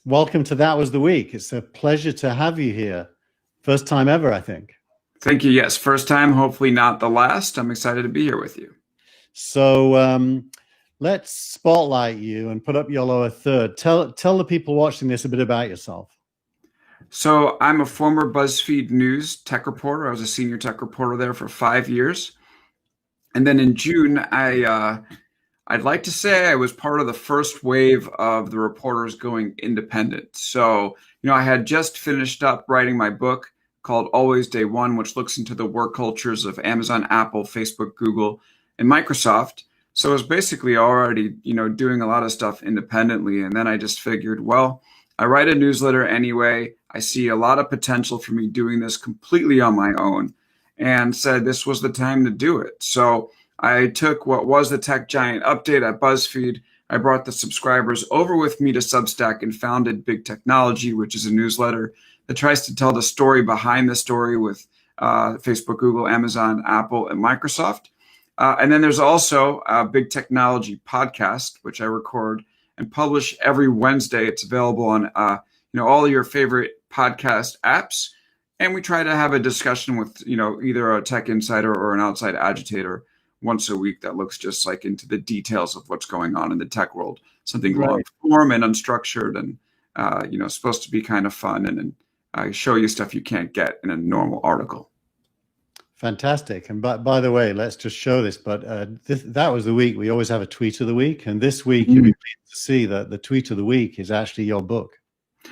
Welcome to That Was the Week. It's a pleasure to have you here. First time ever, I think. Thank you. Yes, first time, hopefully not the last. I'm excited to be here with you. So let's spotlight you and put up your lower third. Tell the people watching this a bit about yourself. So I'm a former BuzzFeed News tech reporter. I was a senior tech reporter there for 5 years. And then in June, I'd like to say I was part of the first wave of the reporters going independent. So, I had just finished up writing my book called Always Day One, which looks into the work cultures of Amazon, Apple, Facebook, Google, and Microsoft. So I was basically already, doing a lot of stuff independently. And then I just figured, well, I write a newsletter anyway. I see a lot of potential for me doing this completely on my own, and said this was the time to do it. So I took what was the tech giant update at BuzzFeed. I brought the subscribers over with me to Substack and founded Big Technology, which is a newsletter that tries to tell the story behind the story with Facebook, Google, Amazon, Apple, and Microsoft. And then there's also a Big Technology podcast, which I record and publish every Wednesday. It's available on all your favorite podcast apps. And we try to have a discussion with either a tech insider or an outside agitator once a week that looks just like into the details of what's going on in the tech world. Something long form and unstructured and supposed to be kind of fun and show you stuff you can't get in a normal article. Fantastic. And by the way, let's just show this, but that was the week. We always have a tweet of the week. And this week, you'll be pleased to see that the tweet of the week is actually your book.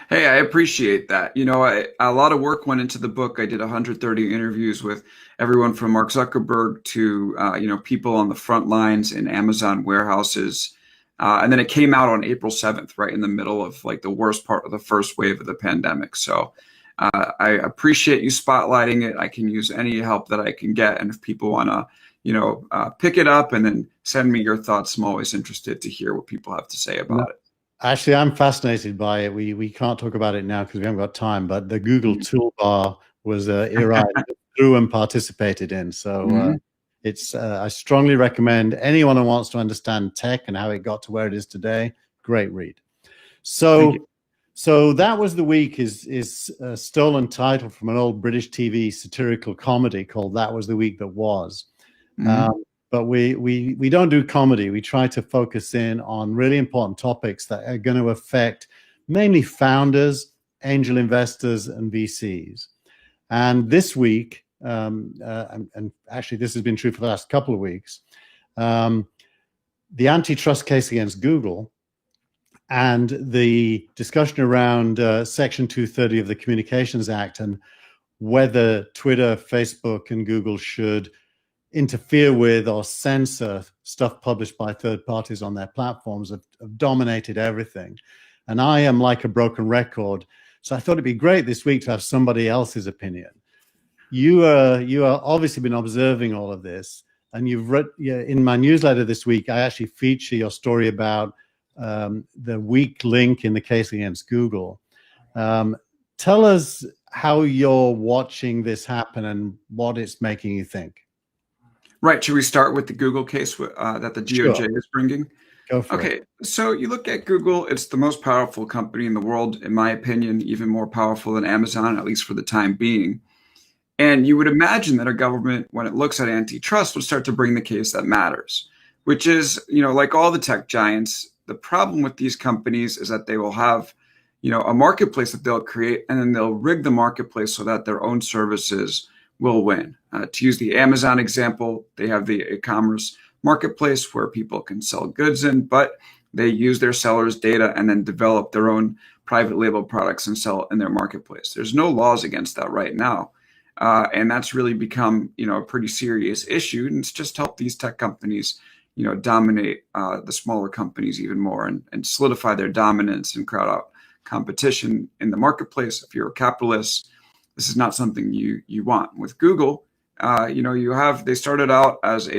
Hey, I appreciate that. A lot of work went into the book. I did 130 interviews with everyone from Mark Zuckerberg to, people on the front lines in Amazon warehouses. And then it came out on April 7th, right in the middle of like the worst part of the first wave of the pandemic. So I appreciate you spotlighting it. I can use any help that I can get. And if people want to, pick it up and then send me your thoughts, I'm always interested to hear what people have to say about it. Actually, I'm fascinated by it. We can't talk about it now because we haven't got time, but the Google toolbar was an era I through and participated in. So it's I strongly recommend anyone who wants to understand tech and how it got to where it is today. Great read. So That Was the Week is a stolen title from an old British TV satirical comedy called That Was the Week That Was. But we don't do comedy. We try to focus in on really important topics that are going to affect mainly founders, angel investors, and VCs. And this week, and actually this has been true for the last couple of weeks, the antitrust case against Google and the discussion around Section 230 of the Communications Act and whether Twitter, Facebook, and Google should interfere with or censor stuff published by third parties on their platforms have dominated everything. And I am like a broken record. So I thought it'd be great this week to have somebody else's opinion. You are obviously been observing all of this, and you've read in my newsletter this week, I actually feature your story about the weak link in the case against Google. Tell us how you're watching this happen and what it's making you think. Right. Should we start with the Google case that the DOJ is bringing? Go for it. Okay. So you look at Google, it's the most powerful company in the world, in my opinion, even more powerful than Amazon, at least for the time being. And you would imagine that a government, when it looks at antitrust, would start to bring the case that matters, which is, like all the tech giants, the problem with these companies is that they will have, a marketplace that they'll create, and then they'll rig the marketplace so that their own services will win. To use the Amazon example, they have the e-commerce marketplace where people can sell goods in, but they use their sellers' data and then develop their own private label products and sell in their marketplace. There's no laws against that right now. And that's really become, a pretty serious issue. And it's just helped these tech companies, dominate the smaller companies even more and solidify their dominance and crowd out competition in the marketplace. If you're a capitalist, this is not something you want. With Google, they started out as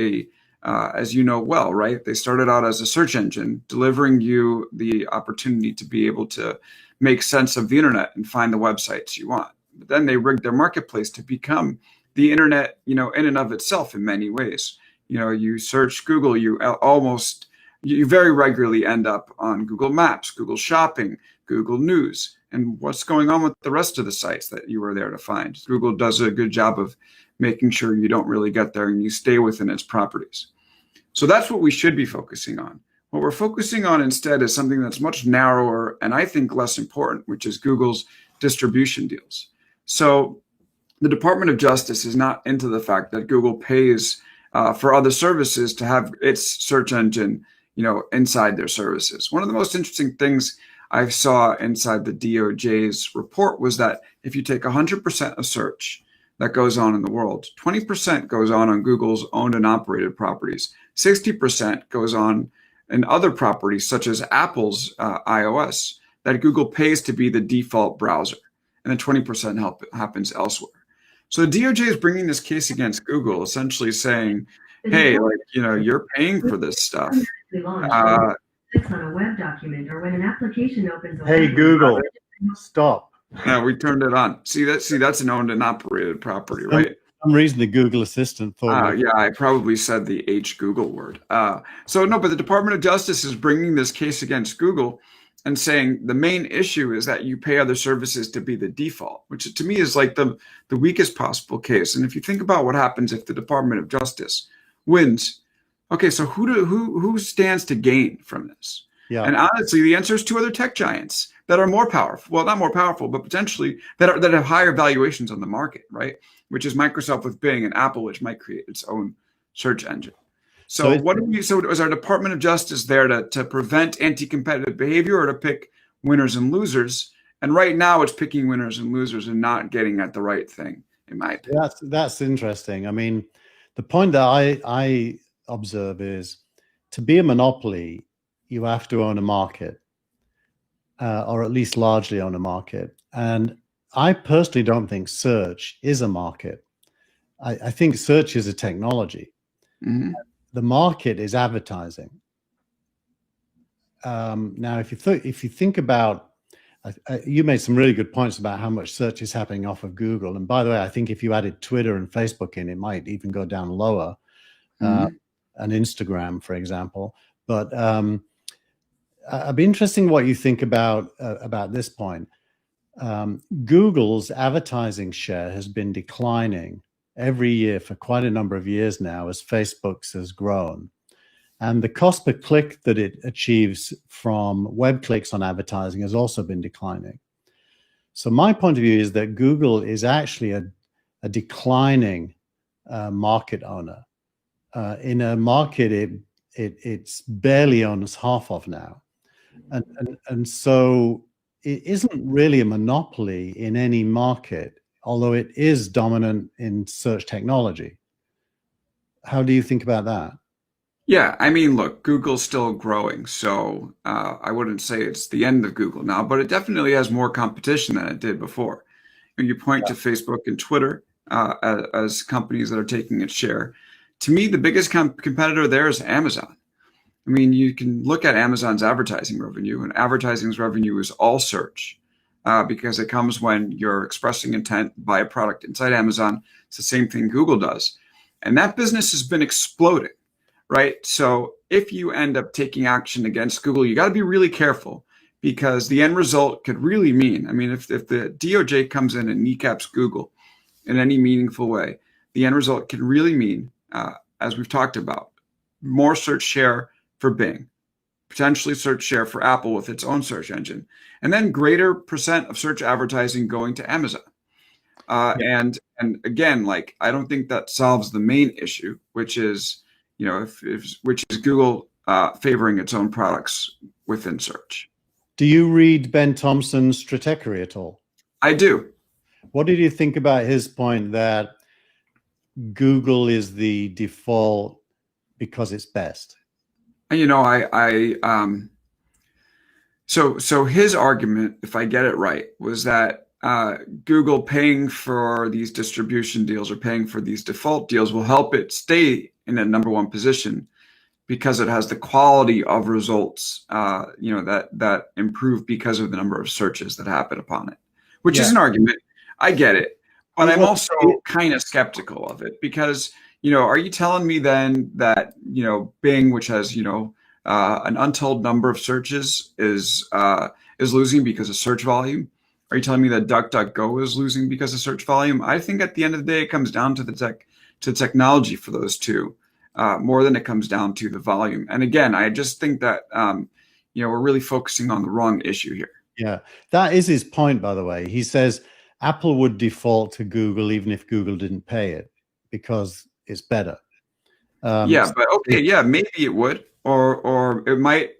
as well, right? They started out as a search engine, delivering you the opportunity to be able to make sense of the internet and find the websites you want. But then they rigged their marketplace to become the internet, in and of itself in many ways. You search Google, you almost you very regularly end up on Google Maps, Google Shopping, Google News, and what's going on with the rest of the sites that you were there to find. Google does a good job of making sure you don't really get there and you stay within its properties. So that's what we should be focusing on. What we're focusing on instead is something that's much narrower and I think less important, which is Google's distribution deals. So the Department of Justice is not into the fact that Google pays for other services to have its search engine, inside their services. One of the most interesting things I saw inside the DOJ's report was that if you take 100% of search that goes on in the world, 20% goes on Google's owned and operated properties, 60% goes on in other properties such as Apple's iOS that Google pays to be the default browser, and then 20% happens elsewhere. So the DOJ is bringing this case against Google, essentially saying, hey, you're paying for this stuff. Clicks on a web document or when an application opens. Hey, Google, stop. Yeah, we turned it on. See, that's an owned and operated property, right? For some reason, the Google Assistant thought. Yeah, I probably said the H Google word. But the Department of Justice is bringing this case against Google and saying the main issue is that you pay other services to be the default, which to me is like the weakest possible case. And if you think about what happens if the Department of Justice wins, okay, so who stands to gain from this? Yeah. And honestly, the answer is two other tech giants that are more powerful. Well, not more powerful, but potentially that have higher valuations on the market, right? Which is Microsoft with Bing and Apple, which might create its own search engine. So is our Department of Justice there to prevent anti-competitive behavior or to pick winners and losers? And right now it's picking winners and losers and not getting at the right thing, in my opinion. That's interesting. I mean, the point that I observe is to be a monopoly, you have to own a market, or at least largely own a market. And I personally don't think search is a market. I think search is a technology. Mm-hmm. The market is advertising. Now, if you think about, you made some really good points about how much search is happening off of Google. And by the way, I think if you added Twitter and Facebook in, it might even go down lower, and Instagram, for example. But I'd be interested in what you think about this point. Google's advertising share has been declining every year for quite a number of years now as Facebook's has grown. And the cost per click that it achieves from web clicks on advertising has also been declining. So my point of view is that Google is actually a declining market owner in a market it's barely owns half of now. And so it isn't really a monopoly in any market, although it is dominant in search technology. How do you think about that? Yeah, I mean, look, Google's still growing, so I wouldn't say it's the end of Google now, but it definitely has more competition than it did before. You point to Facebook and Twitter as companies that are taking its share. To me, the biggest competitor there is Amazon. I mean, you can look at Amazon's advertising revenue, and advertising's revenue is all search because it comes when you're expressing intent to buy a product inside Amazon. It's the same thing Google does. And that business has been exploding, right? So if you end up taking action against Google, you got to be really careful because the end result could really mean, I mean, if the DOJ comes in and kneecaps Google in any meaningful way, the end result can really mean, as we've talked about, more search share for Bing, potentially search share for Apple with its own search engine, and then greater percent of search advertising going to Amazon. And again, like, I don't think that solves the main issue, which is, which is Google favoring its own products within search. Do you read Ben Thompson's Strategy at all? I do. What did you think about his point that Google is the default because it's best? So his argument, if I get it right, was that Google paying for these distribution deals or paying for these default deals will help it stay in a number one position because it has the quality of results, that improve because of the number of searches that happen upon it, which is an argument. I get it, but I'm also kind of skeptical of it because, are you telling me then that, Bing, which has, an untold number of searches is losing because of search volume? Are you telling me that DuckDuckGo is losing because of search volume? I think at the end of the day, it comes down to the technology for those two, more than it comes down to the volume. And again, I just think that we're really focusing on the wrong issue here. Yeah, that is his point, by the way. He says Apple would default to Google even if Google didn't pay it because it's better. Yeah, but okay, yeah, maybe it would, or it might,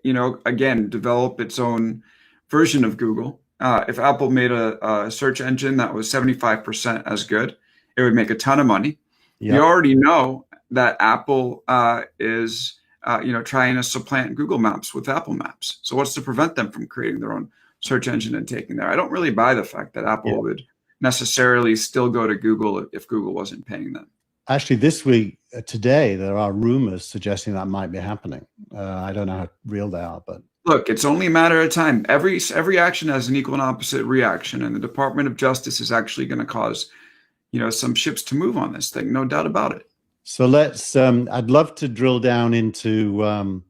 again, develop its own version of Google. If Apple made a search engine that was 75% as good, it would make a ton of money. Yep. You already know that Apple is trying to supplant Google Maps with Apple Maps. So what's to prevent them from creating their own search engine and taking there? I don't really buy the fact that Apple would necessarily still go to Google if Google wasn't paying them. Actually, this week, today, there are rumors suggesting that might be happening. I don't know how real they are, but look, it's only a matter of time. Every action has an equal and opposite reaction, and the Department of Justice is actually going to cause, some ships to move on this thing, no doubt about it. So let's. I'd love to drill down into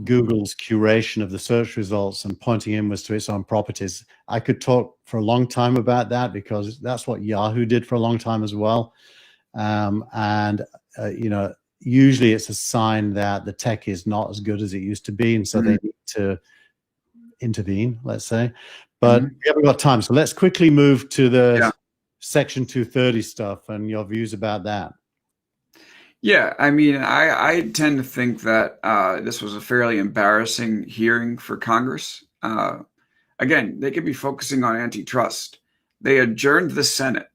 Google's curation of the search results and pointing inwards to its own properties. I could talk for a long time about that because that's what Yahoo did for a long time as well. Usually it's a sign that the tech is not as good as it used to be, and so they need to intervene, let's say. But we haven't got time, so let's quickly move to the Section 230 stuff and your views about that. Yeah, I mean, I tend to think that this was a fairly embarrassing hearing for Congress. Again, they could be focusing on antitrust. They adjourned the Senate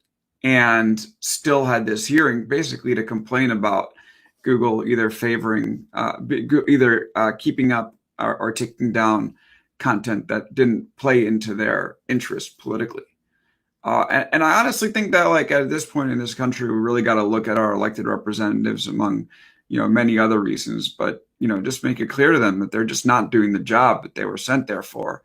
and still had this hearing basically to complain about Google either keeping up or taking down content that didn't play into their interest politically. And I honestly think that, like, at this point in this country, we really got to look at our elected representatives among, many other reasons, but, just make it clear to them that they're just not doing the job that they were sent there for.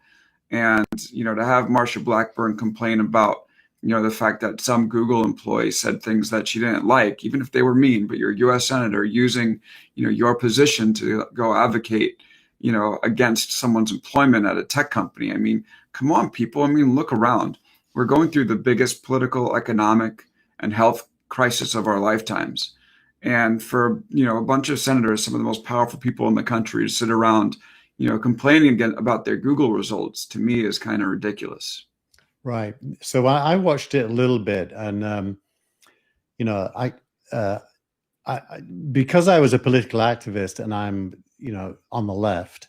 And, to have Marsha Blackburn complain about, the fact that some Google employee said things that she didn't like, even if they were mean, but you're a U.S. Senator using, your position to go advocate, against someone's employment at a tech company. I mean, come on, people. I mean, look around. We're going through the biggest political, economic, and health crisis of our lifetimes. And for, a bunch of senators, some of the most powerful people in the country, to sit around, complaining again about their Google results, to me is kind of ridiculous. Right. So I watched it a little bit, and because I was a political activist and I'm on the left,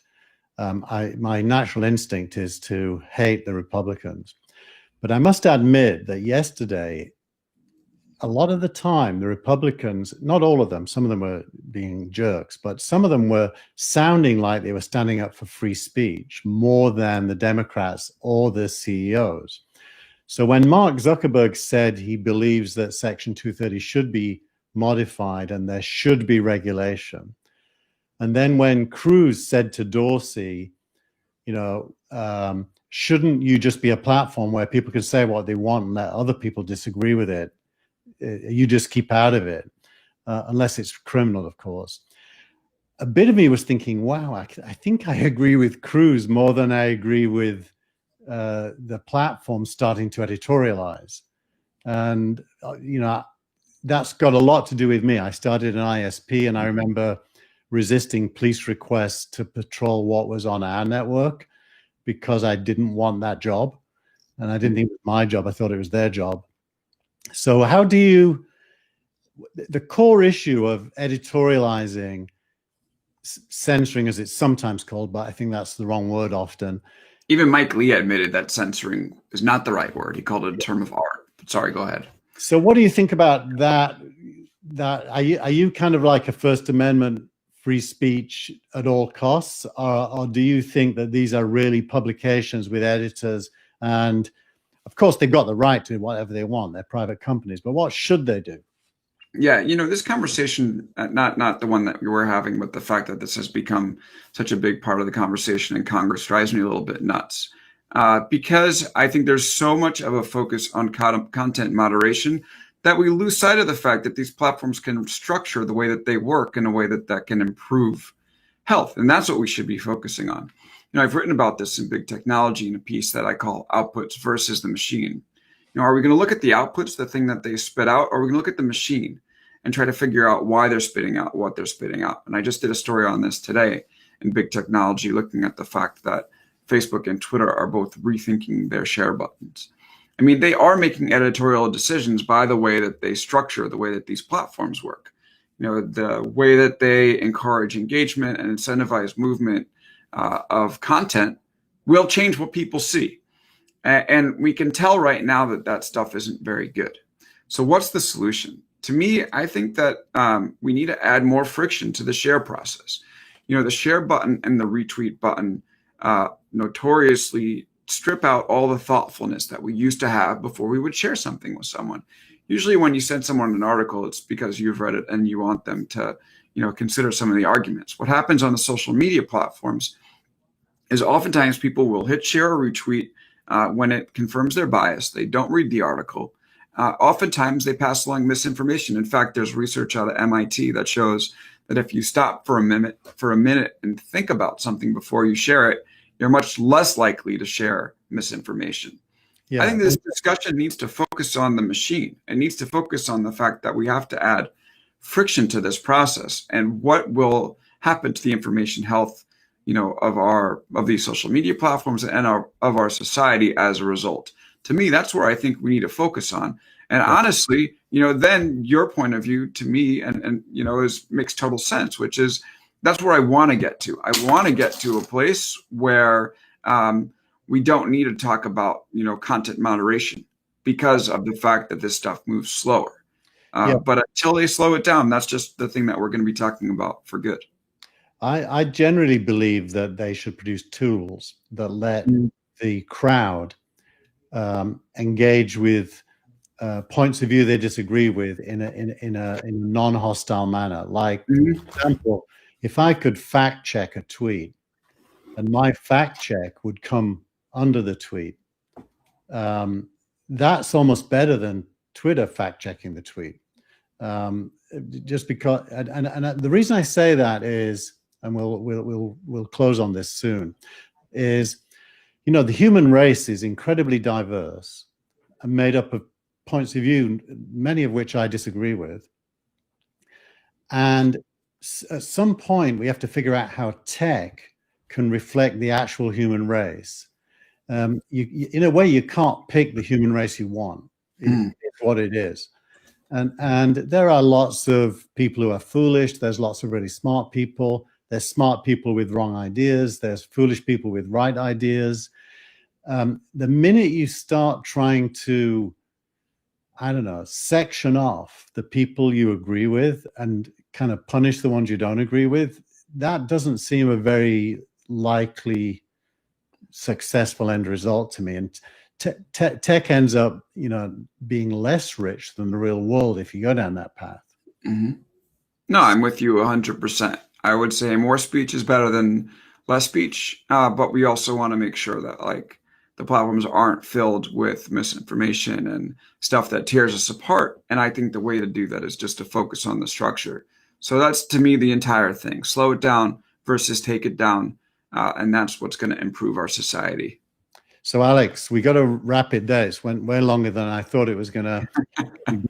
my natural instinct is to hate the Republicans. But I must admit that yesterday, a lot of the time, the Republicans, not all of them, some of them were being jerks, but some of them were sounding like they were standing up for free speech more than the Democrats or the CEOs. So when Mark Zuckerberg said he believes that Section 230 should be modified and there should be regulation, and then when Cruz said to Dorsey, shouldn't you just be a platform where people can say what they want and let other people disagree with it? You just keep out of it, unless it's criminal, of course. A bit of me was thinking, wow, I think I agree with Cruz more than I agree with the platform starting to editorialize. And, that's got a lot to do with me. I started an ISP, and I remember resisting police requests to patrol what was on our network because I didn't want that job. And I didn't think it was my job. I thought it was their job. So how do the core issue of editorializing, censoring as it's sometimes called, but I think that's the wrong word often. Even Mike Lee admitted that censoring is not the right word. He called it a term of art. But sorry, go ahead. So what do you think about that? Are you kind of like a First Amendment free speech at all costs, or do you think that these are really publications with editors, and of course they've got the right to whatever they want, they're private companies, but what should they do? Yeah, this conversation, not the one that we were having, but the fact that this has become such a big part of the conversation in Congress drives me a little bit nuts. Because I think there's so much of a focus on content moderation that we lose sight of the fact that these platforms can structure the way that they work in a way that can improve health. And that's what we should be focusing on. I've written about this in Big Technology in a piece that I call Outputs versus the Machine. Are we going to look at the outputs, the thing that they spit out, or are we going to look at the machine and try to figure out why they're spitting out what they're spitting out? And I just did a story on this today in Big Technology, looking at the fact that Facebook and Twitter are both rethinking their share buttons. I mean, they are making editorial decisions by the way that they structure, the way that these platforms work. The way that they encourage engagement and incentivize movement of content will change what people see. And we can tell right now that that stuff isn't very good. So what's the solution? To me, I think that we need to add more friction to the share process. The share button and the retweet button notoriously strip out all the thoughtfulness that we used to have before we would share something with someone. Usually when you send someone an article, it's because you've read it and you want them to, consider some of the arguments. What happens on the social media platforms is oftentimes people will hit share or retweet when it confirms their bias. They don't read the article. Oftentimes they pass along misinformation. In fact, there's research out of MIT that shows that if you stop for a minute and think about something before you share it, you're much less likely to share misinformation. Yeah. I think this discussion needs to focus on the machine. It needs to focus on the fact that we have to add friction to this process and what will happen to the information health, of these social media platforms and of our society as a result. To me, that's where I think we need to focus on. And honestly, then your point of view to me and makes total sense, which is that's where I want to get to. I want to get to a place where we don't need to talk about, content moderation because of the fact that this stuff moves slower. But until they slow it down, that's just the thing that we're going to be talking about for good. I generally believe that they should produce tools that let the crowd engage with points of view they disagree with in a non-hostile manner. Like, for example, if I could fact check a tweet and my fact check would come under the tweet, that's almost better than Twitter fact checking the tweet. Just because, and the reason I say that is, and we'll close on this soon, is, the human race is incredibly diverse and made up of points of view, many of which I disagree with. And at some point, we have to figure out how tech can reflect the actual human race. In a way, you can't pick the human race you want. It's what it is. And there are lots of people who are foolish. There's lots of really smart people. There's smart people with wrong ideas. There's foolish people with right ideas. The minute you start trying to, section off the people you agree with and kind of punish the ones you don't agree with, that doesn't seem a very likely successful end result to me. And tech ends up, being less rich than the real world if you go down that path. No, I'm with you 100%. I would say more speech is better than less speech, but we also want to make sure that the platforms aren't filled with misinformation and stuff that tears us apart. And I think the way to do that is just to focus on the structure. So that's, to me, the entire thing. Slow it down versus take it down. And that's what's going to improve our society. So, Alex, we got to wrap it there. It went way longer than I thought it was going to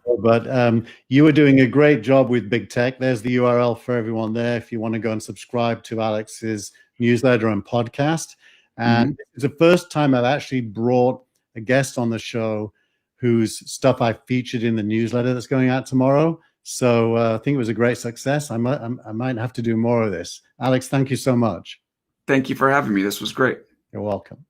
go. But you were doing a great job with Big Tech. There's the URL for everyone there if you want to go and subscribe to Alex's newsletter and podcast. And it's the first time I've actually brought a guest on the show whose stuff I featured in the newsletter that's going out tomorrow. So I think it was a great success. I might have to do more of this. Alex, thank you so much. Thank you for having me. This was great. You're welcome.